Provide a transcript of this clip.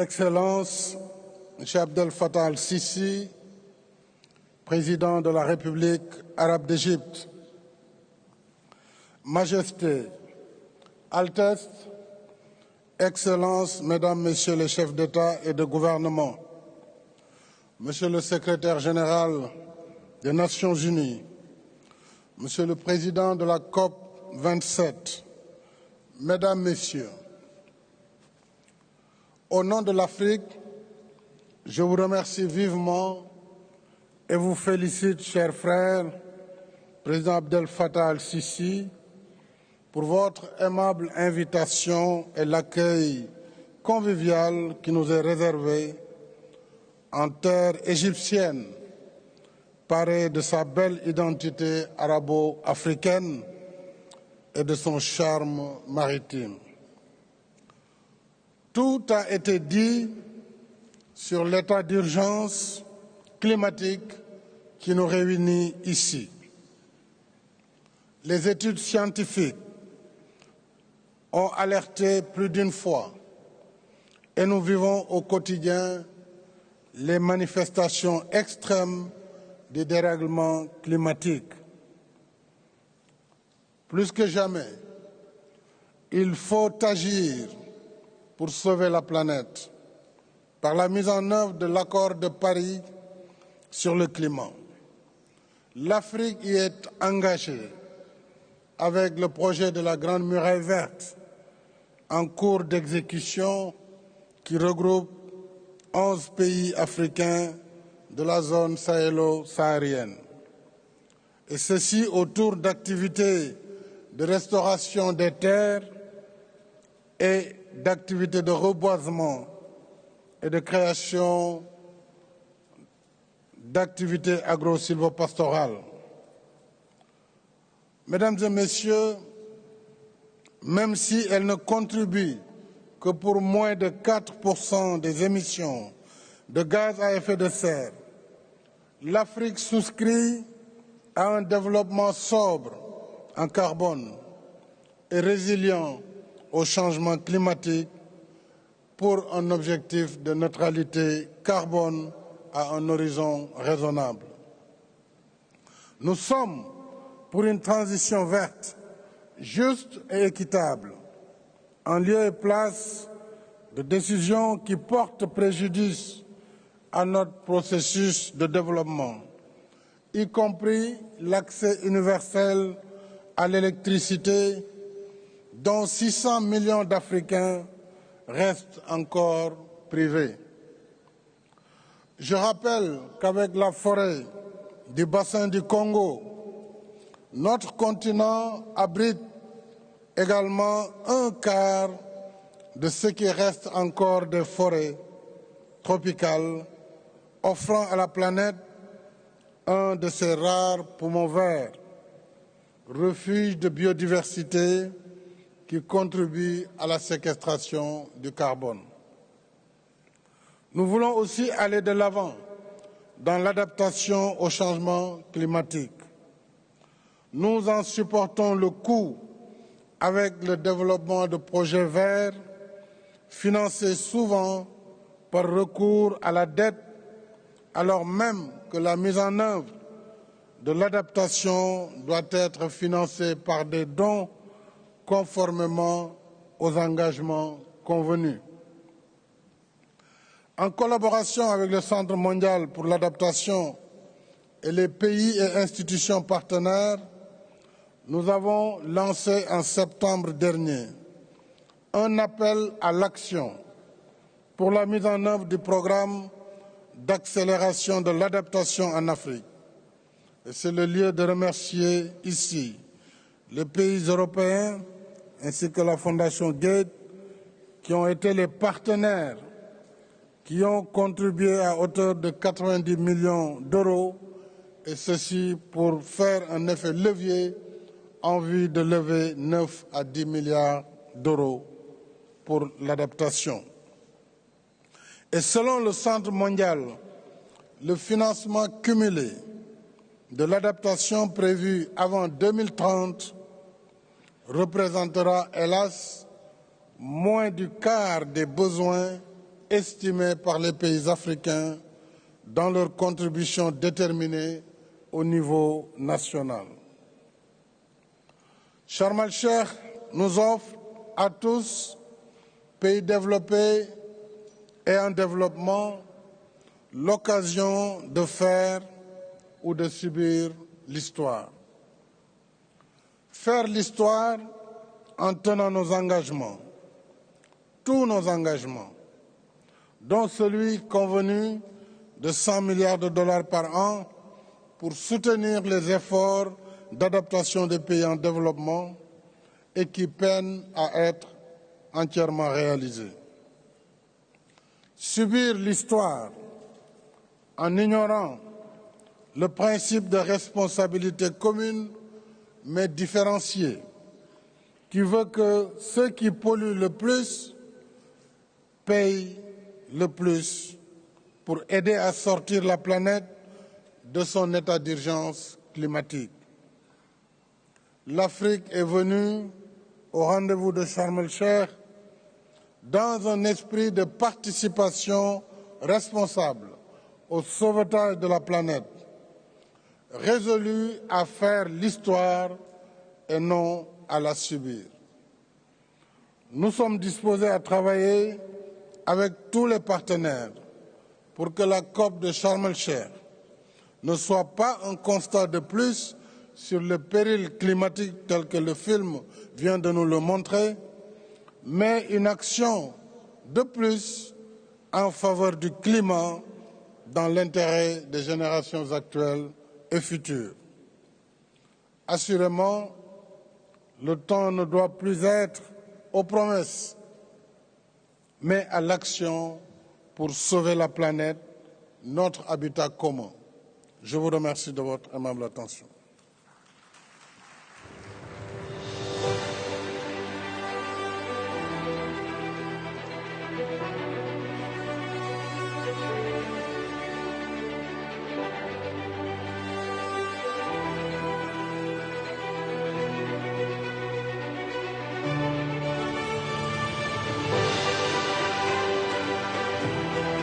Excellences, M. Abdel Fattah al-Sisi, président de la République arabe d'Égypte, Majesté, Altesse, Excellences, Mesdames, Messieurs les chefs d'État et de gouvernement, Monsieur le secrétaire général des Nations Unies, Monsieur le Président de la COP 27, Mesdames, Messieurs, au nom de l'Afrique, je vous remercie vivement et vous félicite, chers frères, Président Abdel Fattah al-Sisi, pour votre aimable invitation et l'accueil convivial qui nous est réservé en terre égyptienne, parée de sa belle identité arabo-africaine et de son charme maritime. Tout a été dit sur l'état d'urgence climatique qui nous réunit ici. Les études scientifiques ont alerté plus d'une fois et nous vivons au quotidien les manifestations extrêmes des dérèglements climatiques. Plus que jamais, il faut agir pour sauver la planète par la mise en œuvre de l'accord de Paris sur le climat. L'Afrique y est engagée avec le projet de la Grande Muraille verte en cours d'exécution qui regroupe 11 pays africains de la zone sahélo-saharienne. Et ceci autour d'activités de restauration des terres et d'activités de reboisement et de création d'activités agro-sylvopastorales. Mesdames et Messieurs, même si elle ne contribue que pour moins de 4% des émissions de gaz à effet de serre, l'Afrique souscrit à un développement sobre en carbone et résilient au changement climatique pour un objectif de neutralité carbone à un horizon raisonnable. Nous sommes pour une transition verte, juste et équitable, en lieu et place de décisions qui portent préjudice à notre processus de développement, y compris l'accès universel à l'électricité dont 600 millions d'Africains restent encore privés. Je rappelle qu'avec la forêt du bassin du Congo, notre continent abrite également un quart de ce qui reste encore des forêts tropicales, offrant à la planète un de ses rares poumons verts, refuge de biodiversité qui contribue à la séquestration du carbone. Nous voulons aussi aller de l'avant dans l'adaptation au changement climatique. Nous en supportons le coût avec le développement de projets verts financés souvent par recours à la dette, alors même que la mise en œuvre de l'adaptation doit être financée par des dons conformément aux engagements convenus. En collaboration avec le Centre mondial pour l'adaptation et les pays et institutions partenaires, nous avons lancé en septembre dernier un appel à l'action pour la mise en œuvre du programme d'accélération de l'adaptation en Afrique. Et c'est le lieu de remercier ici les pays européens ainsi que la Fondation Gates qui ont été les partenaires qui ont contribué à hauteur de 90 millions d'euros, et ceci pour faire un effet levier en vue de lever 9 à 10 milliards d'euros pour l'adaptation. Et selon le Centre mondial, le financement cumulé de l'adaptation prévue avant 2030 représentera, hélas, moins du quart des besoins estimée par les pays africains dans leur contribution déterminée au niveau national. Sharm el-Cheikh nous offre à tous, pays développés et en développement, l'occasion de faire ou de subir l'histoire. Faire l'histoire en tenant nos engagements, tous nos engagements, dont celui convenu de 100 milliards de dollars par an pour soutenir les efforts d'adaptation des pays en développement et qui peinent à être entièrement réalisés. Subir l'histoire en ignorant le principe de responsabilité commune mais différenciée, qui veut que ceux qui polluent le plus payent le plus pour aider à sortir la planète de son état d'urgence climatique. L'Afrique est venue au rendez-vous de Sharm el-Cheikh dans un esprit de participation responsable au sauvetage de la planète, résolue à faire l'histoire et non à la subir. Nous sommes disposés à travailler avec tous les partenaires pour que la COP de Sharm el-Cheikh ne soit pas un constat de plus sur le péril climatique tel que le film vient de nous le montrer, mais une action de plus en faveur du climat dans l'intérêt des générations actuelles et futures. Assurément, le temps ne doit plus être aux promesses, mais à l'action pour sauver la planète, notre habitat commun. Je vous remercie de votre aimable attention.